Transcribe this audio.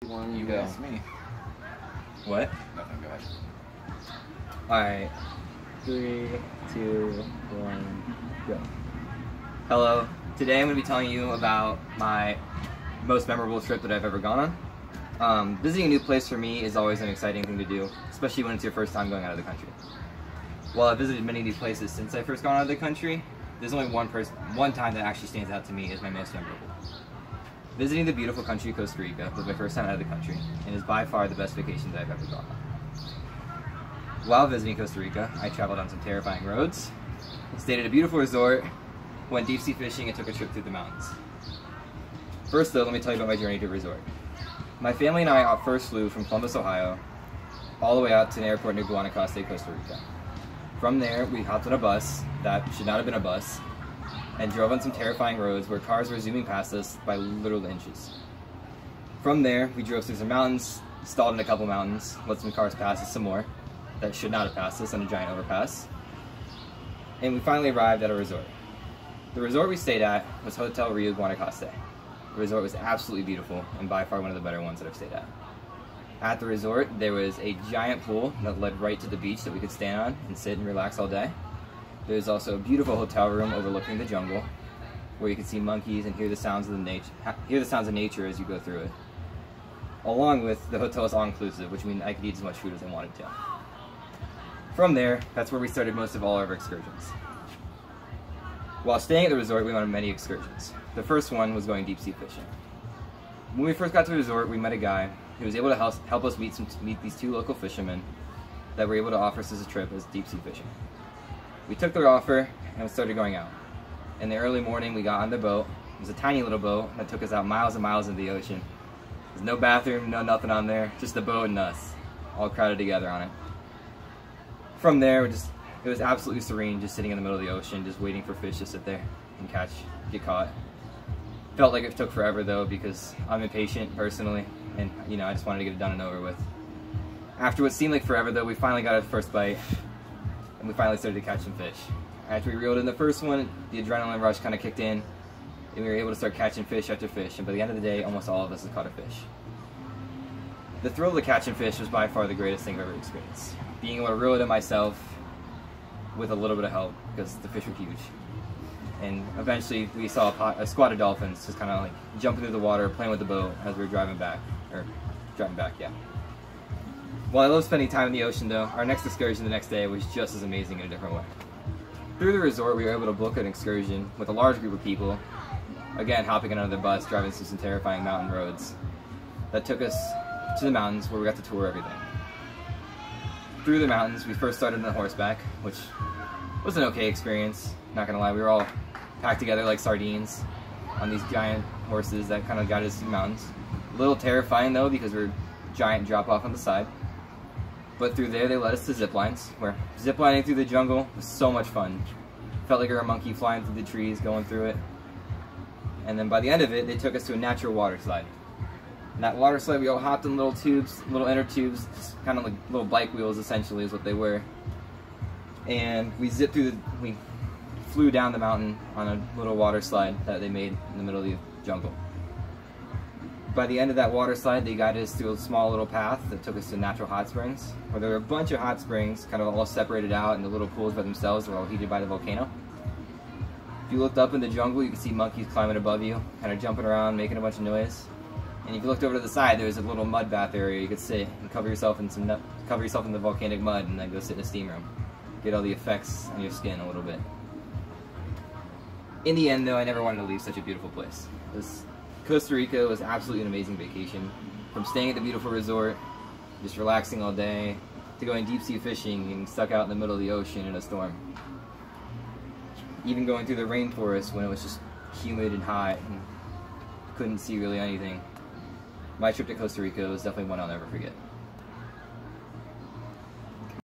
You go. Ask me. What? Nothing, go ahead. Alright. 3, 2, 1, go. Hello. Today I'm going to be telling you about my most memorable trip that I've ever gone on. Visiting a new place for me is always an exciting thing to do, especially when it's your first time going out of the country. While I've visited many of these places since I first gone out of the country, there's only one time that actually stands out to me as my most memorable. Visiting the beautiful country of Costa Rica was my first time out of the country, and is by far the best vacation that I've ever gone on. While visiting Costa Rica, I traveled on some terrifying roads, stayed at a beautiful resort, went deep sea fishing, and took a trip through the mountains. First though, let me tell you about my journey to the resort. My family and I first flew from Columbus, Ohio, all the way out to an airport near Guanacaste, Costa Rica. From there, we hopped on a bus that should not have been a bus, and drove on some terrifying roads where cars were zooming past us by literal inches. From there, we drove through some mountains, stalled in a couple mountains, let some cars pass us some more that should not have passed us on a giant overpass, and we finally arrived at a resort. The resort we stayed at was Hotel Rio Guanacaste. The resort was absolutely beautiful and by far one of the better ones that I've stayed at. At the resort, there was a giant pool that led right to the beach that we could stand on and sit and relax all day. There's also a beautiful hotel room overlooking the jungle, where you can see monkeys and hear the sounds of nature as you go through it. Along with, the hotel is all-inclusive, which means I could eat as much food as I wanted to. From there, that's where we started most of all of our excursions. While staying at the resort, we went on many excursions. The first one was going deep sea fishing. When we first got to the resort, we met a guy who was able to help us meet these two local fishermen that were able to offer us a trip as deep sea fishing. We took their offer and we started going out. In the early morning, we got on the boat. It was a tiny little boat that took us out miles and miles into the ocean. There's no bathroom, no nothing on there, just the boat and us, all crowded together on it. From there, it was absolutely serene, just sitting in the middle of the ocean, just waiting for fish to sit there and get caught. Felt like it took forever though, because I'm impatient personally, and I just wanted to get it done and over with. After what seemed like forever though, we finally got our first bite. And we finally started to catch some fish. After we reeled in the first one, the adrenaline rush kind of kicked in, and we were able to start catching fish after fish, and by the end of the day, almost all of us had caught a fish. The thrill of catching fish was by far the greatest thing I've ever experienced. Being able to reel it in myself with a little bit of help, because the fish were huge. And eventually, we saw a squad of dolphins just kind of like jumping through the water, playing with the boat as we were driving back, yeah. While I love spending time in the ocean though, our next excursion the next day was just as amazing in a different way. Through the resort, we were able to book an excursion with a large group of people, again hopping on another bus, driving through some terrifying mountain roads that took us to the mountains where we got to tour everything. Through the mountains, we first started on horseback, which was an okay experience, not gonna lie. We were all packed together like sardines on these giant horses that kind of guided us through the mountains. A little terrifying though, because we were giant drop off on the side. But through there, they led us to zip lines, where ziplining through the jungle was so much fun. Felt like we were a monkey flying through the trees, going through it. And then by the end of it, they took us to a natural water slide. And that water slide, we all hopped in little tubes, little inner tubes, just kind of like little bike wheels essentially is what they were. And we flew down the mountain on a little water slide that they made in the middle of the jungle. By the end of that water slide, they guided us through a small little path that took us to natural hot springs, where there were a bunch of hot springs, kind of all separated out in the little pools by themselves, were all heated by the volcano. If you looked up in the jungle, you could see monkeys climbing above you, kind of jumping around, making a bunch of noise. And if you looked over to the side, there was a little mud bath area you could sit and cover yourself in the volcanic mud, and then go sit in a steam room, get all the effects on your skin a little bit. In the end, though, I never wanted to leave such a beautiful place. Costa Rica was absolutely an amazing vacation. From staying at the beautiful resort, just relaxing all day, to going deep sea fishing and stuck out in the middle of the ocean in a storm. Even going through the rainforest when it was just humid and hot and couldn't see really anything. My trip to Costa Rica was definitely one I'll never forget.